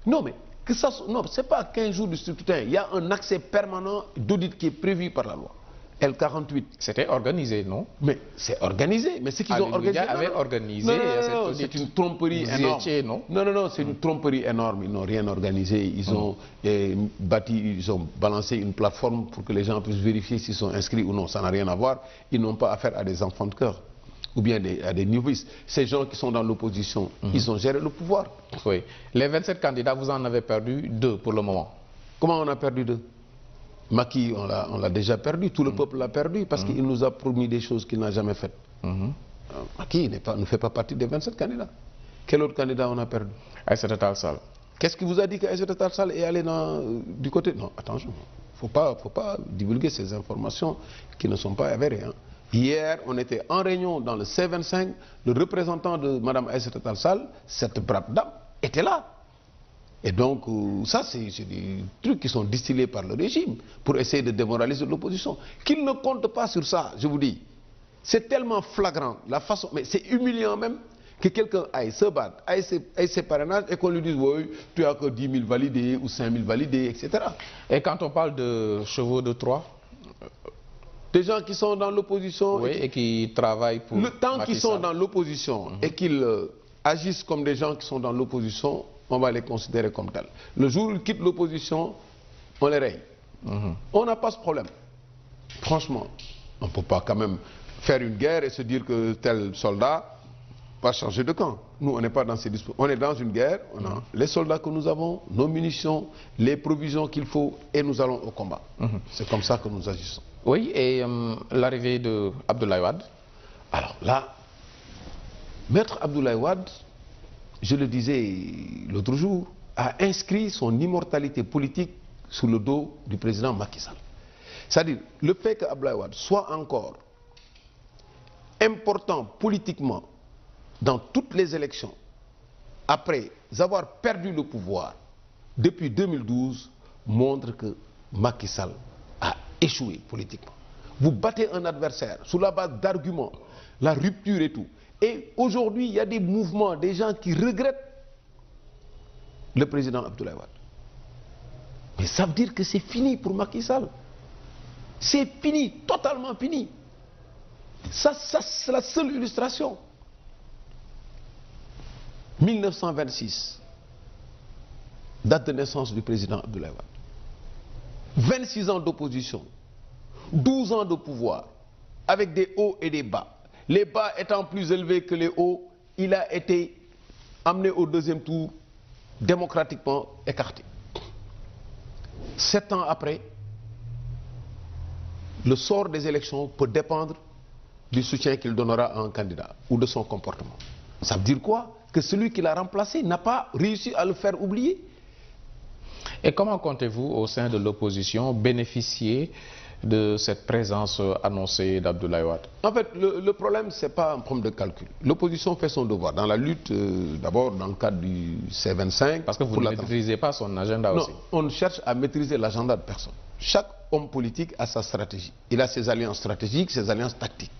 Speaker 2: Non, mais que ça, non, ce n'est pas 15 jours du scrutin. Il y a un accès permanent d'audit qui est prévu par la loi. L48.
Speaker 1: C'était organisé, non?
Speaker 2: Mais c'est organisé. Mais ce qu'ils ont
Speaker 1: Ali
Speaker 2: organisé.
Speaker 1: Ngoudia avait organisé cette
Speaker 2: non,
Speaker 1: audit.
Speaker 2: c'est une tromperie
Speaker 1: Vous y
Speaker 2: énorme.
Speaker 1: étiez, non?
Speaker 2: Non, c'est une tromperie énorme. Ils n'ont rien organisé. Ils ont ils ont balancé une plateforme pour que les gens puissent vérifier s'ils sont inscrits ou non. Ça n'a rien à voir. Ils n'ont pas affaire à des enfants de cœur ou bien à des novices. Ces gens qui sont dans l'opposition, ils ont géré le pouvoir.
Speaker 1: Oui. Les 27 candidats, vous en avez perdu 2 pour le moment.
Speaker 2: Comment on a perdu 2? Macky, on l'a déjà perdu. Tout le peuple l'a perdu parce qu'il nous a promis des choses qu'il n'a jamais faites. Macky ne fait pas partie des 27 candidats. Quel autre candidat on a perdu?
Speaker 1: Aïssata Tall Sall.
Speaker 2: Qu'est-ce qui vous a dit qu'Aïssata Tall Sall est allé du côté? Non, attention. Faut pas divulguer ces informations qui ne sont pas avérées. Hein. Hier, on était en réunion dans le C25. Le représentant de Mme Aïssata Tall Sall, cette brave dame, était là. Et donc, ça, c'est des trucs qui sont distillés par le régime pour essayer de démoraliser l'opposition. Qu'ils ne comptent pas sur ça, je vous dis. C'est tellement flagrant, la façon, mais c'est humiliant même que quelqu'un aille se battre, aille ses parrainages et qu'on lui dise, oui, tu as que 10 000 validés ou 5 000 validés, etc.
Speaker 1: Et quand on parle de chevaux de Troie,
Speaker 2: Des gens qui sont dans l'opposition,
Speaker 1: oui, et qui travaillent pour
Speaker 2: le temps
Speaker 1: Macky
Speaker 2: qu'ils sont
Speaker 1: Sall.
Speaker 2: dans l'opposition et qu'ils agissent comme des gens qui sont dans l'opposition, on va les considérer comme tels. Le jour où ils quittent l'opposition, on les raye. On n'a pas ce problème. Franchement, on ne peut pas quand même faire une guerre et se dire que tel soldat va changer de camp. Nous, on n'est pas dans ces dispositions. On est dans une guerre, on a les soldats que nous avons, nos munitions, les provisions qu'il faut et nous allons au combat. C'est comme ça que nous agissons.
Speaker 1: Oui, et l'arrivée de Abdoulaye Wade.
Speaker 2: Alors là, Maître Abdoulaye Wade, je le disais l'autre jour, a inscrit son immortalité politique sous le dos du président Macky Sall. C'est-à-dire, le fait que Abdoulaye Wade soit encore important politiquement dans toutes les élections, après avoir perdu le pouvoir depuis 2012, montre que Macky Sall a échoué politiquement. Vous battez un adversaire sur la base d'arguments, la rupture et tout. Et aujourd'hui, il y a des mouvements, des gens qui regrettent le président Abdoulaye Wade. Mais ça veut dire que c'est fini pour Macky Sall. C'est fini, totalement fini. Ça c'est la seule illustration. 1926, date de naissance du président Abdoulaye Wade. 26 ans d'opposition, 12 ans de pouvoir, avec des hauts et des bas. Les bas étant plus élevés que les hauts, il a été amené au deuxième tour, démocratiquement écarté. 7 ans après, le sort des élections peut dépendre du soutien qu'il donnera à un candidat ou de son comportement. Ça veut dire quoi? Que celui qui l'a remplacé n'a pas réussi à le faire oublier.
Speaker 1: Et comment comptez-vous, au sein de l'opposition, bénéficier de cette présence annoncée d'Abdoulaye Wade?
Speaker 2: En fait, le problème, ce n'est pas un problème de calcul. L'opposition fait son devoir. Dans la lutte, d'abord dans le cadre du C25...
Speaker 1: Parce que vous ne maîtrisez pas son agenda aussi.
Speaker 2: Non, on cherche à maîtriser l'agenda de personne. Chaque homme politique a sa stratégie. Il a ses alliances stratégiques, ses alliances tactiques.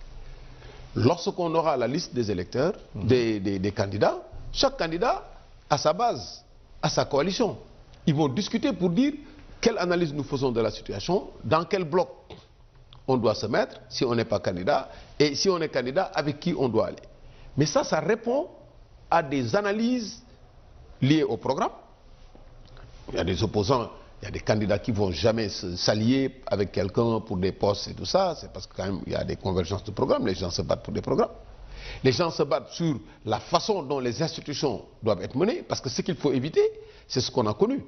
Speaker 2: Lorsqu'on aura la liste des électeurs, des candidats, chaque candidat a sa base, a sa coalition. Ils vont discuter pour dire quelle analyse nous faisons de la situation, dans quel bloc on doit se mettre si on n'est pas candidat, et si on est candidat, avec qui on doit aller. Mais ça répond à des analyses liées au programme. Il y a des opposants, il y a des candidats qui ne vont jamais s'allier avec quelqu'un pour des postes et tout ça. C'est parce que quand même il y a des convergences de programmes, les gens se battent pour des programmes. Les gens se battent sur la façon dont les institutions doivent être menées, parce que ce qu'il faut éviter, c'est ce qu'on a connu.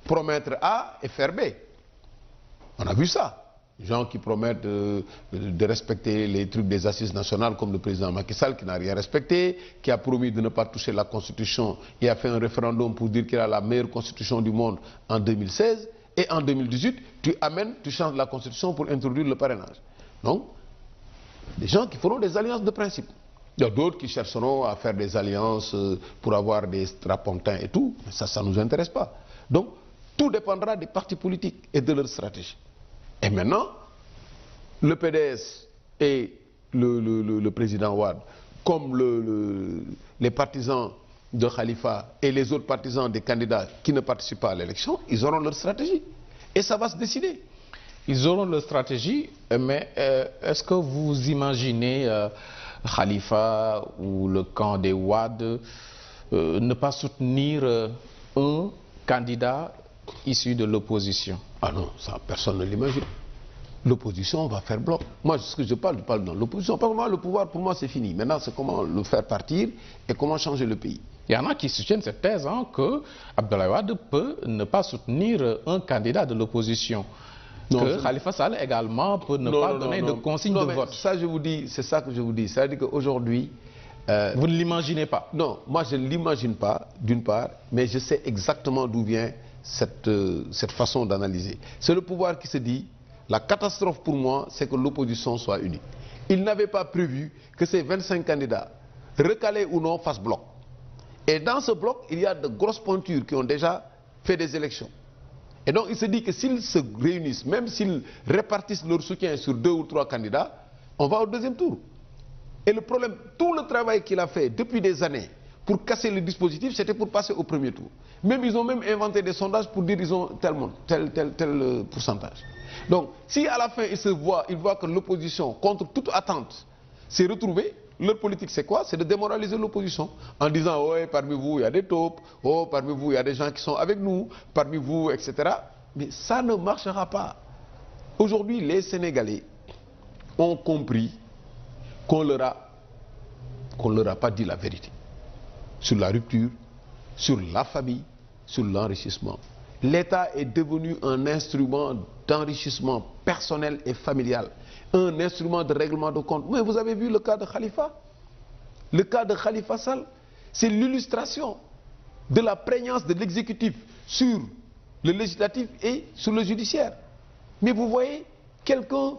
Speaker 2: Promettre A et faire B. On a vu ça. Les gens qui promettent de respecter les trucs des assises nationales, comme le président Macky Sall qui n'a rien respecté, qui a promis de ne pas toucher la constitution et a fait un référendum pour dire qu'il a la meilleure constitution du monde en 2016, et en 2018 tu changes la constitution pour introduire le parrainage. Donc, des gens qui feront des alliances de principe. Il y a d'autres qui chercheront à faire des alliances pour avoir des strapontins et tout, mais ça ne nous intéresse pas. Donc, tout dépendra des partis politiques et de leur stratégie. Et maintenant, le PDS et le président Wade, comme les partisans de Khalifa et les autres partisans des candidats qui ne participent pas à l'élection, ils auront leur stratégie. Et ça va se décider.
Speaker 1: Ils auront leur stratégie, mais est-ce que vous imaginez Khalifa ou le camp des Wade ne pas soutenir un candidat issu de l'opposition?
Speaker 2: Ah non, ça personne ne l'imagine. L'opposition va faire bloc. Moi, ce que je parle dans l'opposition. Parce que moi, le pouvoir, pour moi, c'est fini. Maintenant, c'est comment le faire partir et comment changer le pays.
Speaker 1: Il y en a qui soutiennent cette thèse que Abdoulaye Wade peut ne pas soutenir un candidat de l'opposition. Que Khalifa Sall également peut ne pas donner de consigne de vote.
Speaker 2: Ça, je vous dis, c'est ça que je vous dis. C'est-à-dire qu'aujourd'hui...
Speaker 1: vous ne l'imaginez pas?
Speaker 2: Non, moi je ne l'imagine pas, d'une part, mais je sais exactement d'où vient cette façon d'analyser. C'est le pouvoir qui se dit, la catastrophe pour moi, c'est que l'opposition soit unie. Il n'avait pas prévu que ces 25 candidats, recalés ou non, fassent bloc. Et dans ce bloc, il y a de grosses pointures qui ont déjà fait des élections. Et donc il se dit que s'ils se réunissent, même s'ils répartissent leur soutien sur 2 ou 3 candidats, on va au deuxième tour. Et le problème, tout le travail qu'il a fait depuis des années pour casser le dispositif, c'était pour passer au premier tour. Même ils ont même inventé des sondages pour dire qu'ils ont tel pourcentage. Donc, si à la fin ils voient que l'opposition, contre toute attente, s'est retrouvée, leur politique c'est quoi? C'est de démoraliser l'opposition en disant « Oh, parmi vous il y a des taupes, oh, parmi vous il y a des gens qui sont avec nous, parmi vous, etc. » Mais ça ne marchera pas. Aujourd'hui, les Sénégalais ont compris qu'on leur a pas dit la vérité sur la rupture, sur la famille, sur l'enrichissement. L'État est devenu un instrument d'enrichissement personnel et familial, un instrument de règlement de compte. Mais vous avez vu le cas de Khalifa? Le cas de Khalifa Sall, c'est l'illustration de la prégnance de l'exécutif sur le législatif et sur le judiciaire. Mais vous voyez, quelqu'un,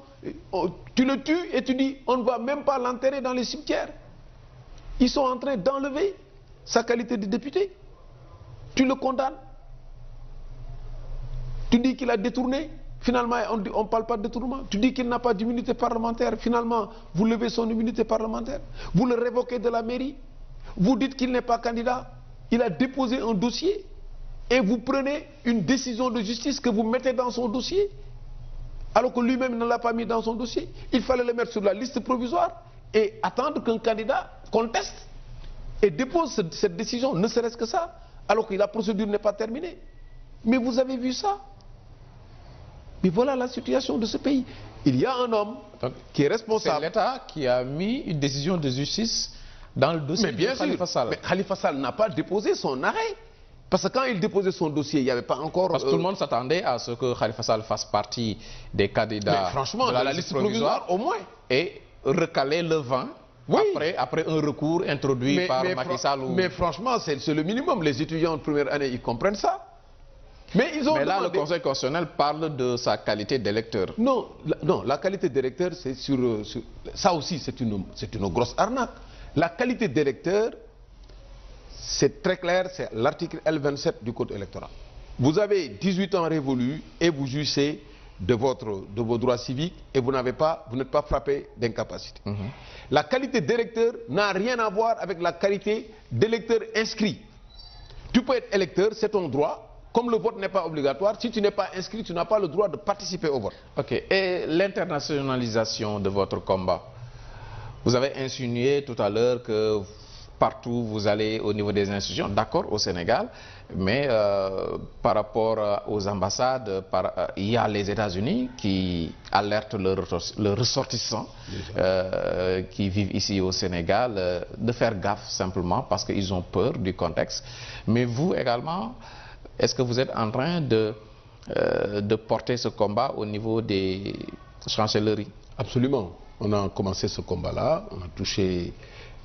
Speaker 2: tu le tues et tu dis, on ne va même pas l'enterrer dans les cimetières. Ils sont en train d'enlever sa qualité de député. Tu le condamnes. Tu dis qu'il a détourné. Finalement, on ne parle pas de détournement. Tu dis qu'il n'a pas d'immunité parlementaire. Finalement, vous levez son immunité parlementaire. Vous le révoquez de la mairie. Vous dites qu'il n'est pas candidat. Il a déposé un dossier. Et vous prenez une décision de justice que vous mettez dans son dossier. Alors que lui-même ne l'a pas mis dans son dossier. Il fallait le mettre sur la liste provisoire et attendre qu'un candidat conteste et dépose cette décision, ne serait-ce que ça, alors que la procédure n'est pas terminée. Mais vous avez vu ça? Mais voilà la situation de ce pays. Il y a un homme qui est responsable.
Speaker 1: C'est l'État qui a mis une décision de justice dans le dossier de Khalifa Sall.
Speaker 2: Mais Khalifa Sall n'a pas déposé son arrêt. Parce que quand il déposait son dossier, il n'y avait pas encore...
Speaker 1: Parce que tout le monde s'attendait à ce que Khalifa Sall fasse partie des candidats
Speaker 2: de la liste provisoire, au moins.
Speaker 1: Et recaler le vent après un recours introduit par Macky Sall.
Speaker 2: Mais franchement, c'est le minimum. Les étudiants de première année, ils comprennent ça. Mais ils ont
Speaker 1: Mais là, le
Speaker 2: demandé...
Speaker 1: Conseil constitutionnel parle de sa qualité d'électeur.
Speaker 2: Non, la qualité d'électeur, c'est ça aussi, c'est une grosse arnaque. La qualité d'électeur, c'est très clair, c'est l'article L27 du Code électoral. Vous avez 18 ans révolus et vous jouissez de vos droits civiques et vous n'êtes pas frappé d'incapacité. La qualité d'électeur n'a rien à voir avec la qualité d'électeur inscrit. Tu peux être électeur, c'est ton droit. Comme le vote n'est pas obligatoire, si tu n'es pas inscrit, tu n'as pas le droit de participer au vote.
Speaker 1: Ok. Et l'internationalisation de votre combat? Vous avez insinué tout à l'heure que partout vous allez au niveau des institutions, d'accord, au Sénégal, mais par rapport aux ambassades, il y a les États-Unis qui alertent leurs ressortissants qui vivent ici au Sénégal de faire gaffe simplement parce qu'ils ont peur du contexte. Mais vous également, est-ce que vous êtes en train de porter ce combat au niveau des chancelleries?
Speaker 2: Absolument. On a commencé ce combat-là, on a touché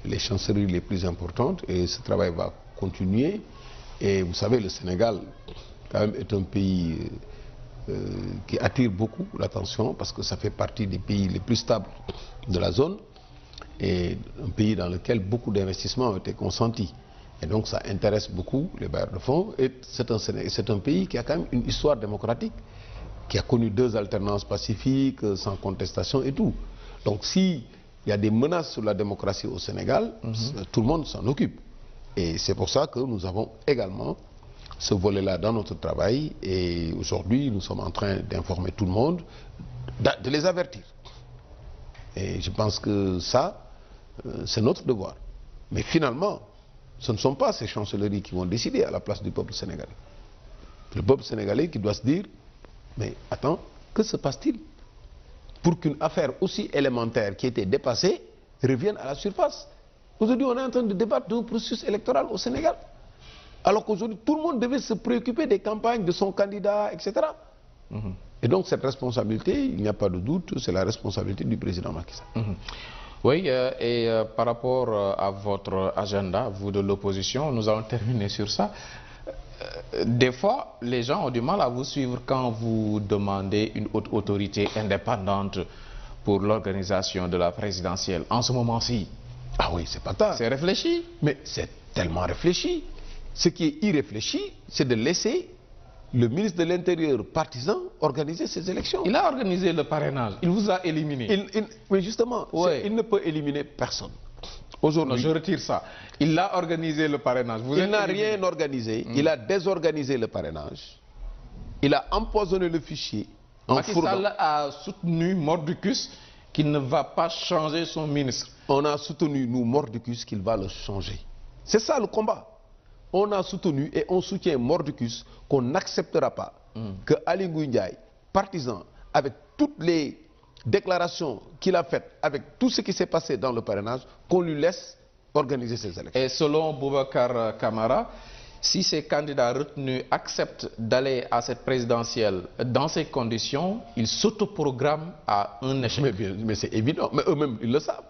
Speaker 2: les chancelleries les plus importantes et ce travail va continuer. Et vous savez, le Sénégal quand même est un pays qui attire beaucoup l'attention parce que ça fait partie des pays les plus stables de la zone et un pays dans lequel beaucoup d'investissements ont été consentis. Et donc ça intéresse beaucoup les bailleurs de fonds et c'est un pays qui a quand même une histoire démocratique, qui a connu 2 alternances pacifiques, sans contestation et tout. Donc si il y a des menaces sur la démocratie au Sénégal, tout le monde s'en occupe. Et c'est pour ça que nous avons également ce volet-là dans notre travail. Et aujourd'hui, nous sommes en train d'informer tout le monde, de les avertir. Et je pense que ça, c'est notre devoir. Mais finalement, ce ne sont pas ces chancelleries qui vont décider à la place du peuple sénégalais. Le peuple sénégalais qui doit se dire, mais attends, que se passe-t-il pour qu'une affaire aussi élémentaire qui était dépassée revienne à la surface? Aujourd'hui, on est en train de débattre d'un processus électoral au Sénégal. Alors qu'aujourd'hui, tout le monde devait se préoccuper des campagnes de son candidat, etc. Et donc, cette responsabilité, il n'y a pas de doute, c'est la responsabilité du président Macky Sall.
Speaker 1: Oui, et par rapport à votre agenda, vous de l'opposition, nous allons terminer sur ça. Des fois, les gens ont du mal à vous suivre quand vous demandez une haute autorité indépendante pour l'organisation de la présidentielle. En ce moment-ci,
Speaker 2: ah oui, c'est pas tard.
Speaker 1: C'est réfléchi.
Speaker 2: Mais c'est tellement réfléchi. Ce qui est irréfléchi, c'est de laisser le ministre de l'Intérieur partisan organiser ces élections.
Speaker 1: Il a organisé le parrainage. Il vous a éliminé.
Speaker 2: Mais justement,
Speaker 1: ouais.
Speaker 2: Il ne peut éliminer personne. Aujourd'hui,
Speaker 1: je retire ça. Il a organisé le parrainage.
Speaker 2: Il n'a rien organisé. Il a désorganisé le parrainage. Il a empoisonné le fichier.
Speaker 1: Macky Sall a soutenu Mordicus qu'il ne va pas changer son ministre.
Speaker 2: On a soutenu, nous, Mordicus, qu'il va le changer. C'est ça le combat. On a soutenu et on soutient Mordicus qu'on n'acceptera pas que Ali Ngouille Ndiaye, partisan, avec toutes les déclaration qu'il a faite avec tout ce qui s'est passé dans le parrainage, qu'on lui laisse organiser ces élections.
Speaker 1: Et selon Boubacar Camara, si ces candidats retenus acceptent d'aller à cette présidentielle dans ces conditions, ils s'autoprogramment à un échec.
Speaker 2: Mais c'est évident, mais eux-mêmes ils le savent.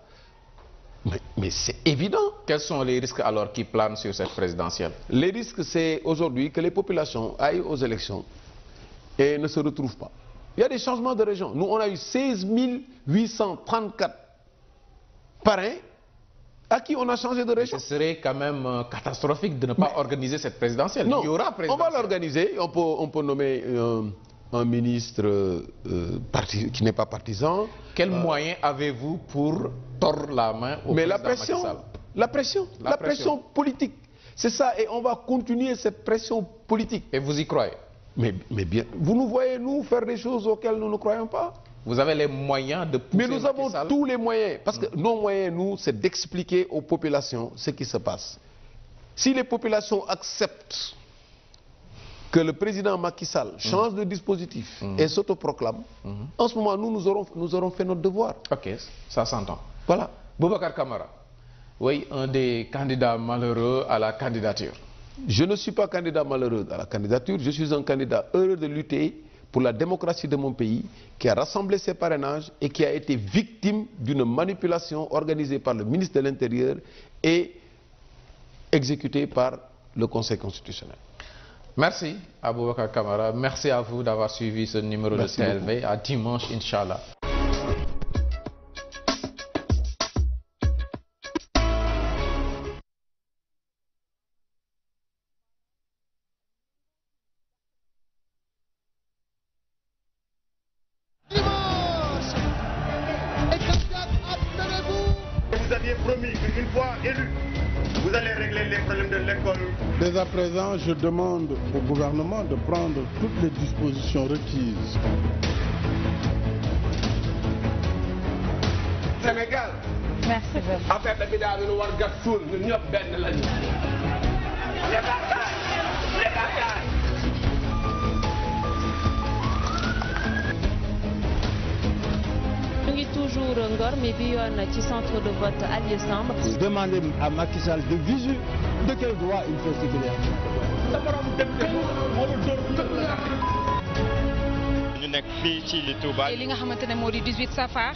Speaker 2: Mais c'est évident.
Speaker 1: Quels sont les risques alors qui planent sur cette présidentielle?
Speaker 2: Les risques, c'est aujourd'hui que les populations aillent aux élections et ne se retrouvent pas. Il y a des changements de région. Nous, on a eu 16 834 parrains à qui on a changé de région.
Speaker 1: Ce serait quand même catastrophique de ne pas organiser cette présidentielle.
Speaker 2: Non,
Speaker 1: il y aura présidentielle.
Speaker 2: On va l'organiser. On peut nommer un ministre qui n'est pas partisan.
Speaker 1: Quels moyens avez-vous pour tordre la main au président Macky Sall?
Speaker 2: La pression politique. C'est ça, et on va continuer cette pression politique.
Speaker 1: Et vous y croyez?
Speaker 2: Mais bien, vous nous voyez, nous, faire des choses auxquelles nous ne croyons pas.
Speaker 1: Vous avez les moyens de pousser
Speaker 2: Mais nous avons
Speaker 1: Macky Sall.
Speaker 2: tous les moyens. Parce que nos moyens, nous, c'est d'expliquer aux populations ce qui se passe. Si les populations acceptent que le président Macky Sall change de dispositif et s'autoproclame, en ce moment, nous aurons fait notre devoir.
Speaker 1: Ok, ça s'entend.
Speaker 2: Voilà.
Speaker 1: Boubacar Camara, oui, un des candidats malheureux à la candidature.
Speaker 2: Je ne suis pas candidat malheureux à la candidature, je suis un candidat heureux de lutter pour la démocratie de mon pays, qui a rassemblé ses parrainages et qui a été victime d'une manipulation organisée par le ministre de l'Intérieur et exécutée par le Conseil constitutionnel.
Speaker 1: Merci Aboubacar Camara, merci à vous d'avoir suivi ce numéro de CLV. À dimanche, Inch'Allah.
Speaker 7: Vous aviez promis qu'une fois élu, vous allez régler les problèmes de l'école.
Speaker 8: Dès à présent, je demande au gouvernement de prendre toutes les dispositions requises.
Speaker 7: Sénégal.
Speaker 6: Merci beaucoup.
Speaker 7: Affaire de bidaa bi nu war gas suul ñun ñëpp benn lañu.
Speaker 6: Ñu ngi toujours Ngor mais bi yoon ci centre de vote Alieu Samb.
Speaker 9: Demandez à Macky Sall de visu de quel droit il fait ce qu'il est.
Speaker 10: ñu nekk fii ci li Touba.
Speaker 6: li nga xamante ne moo di 18 safar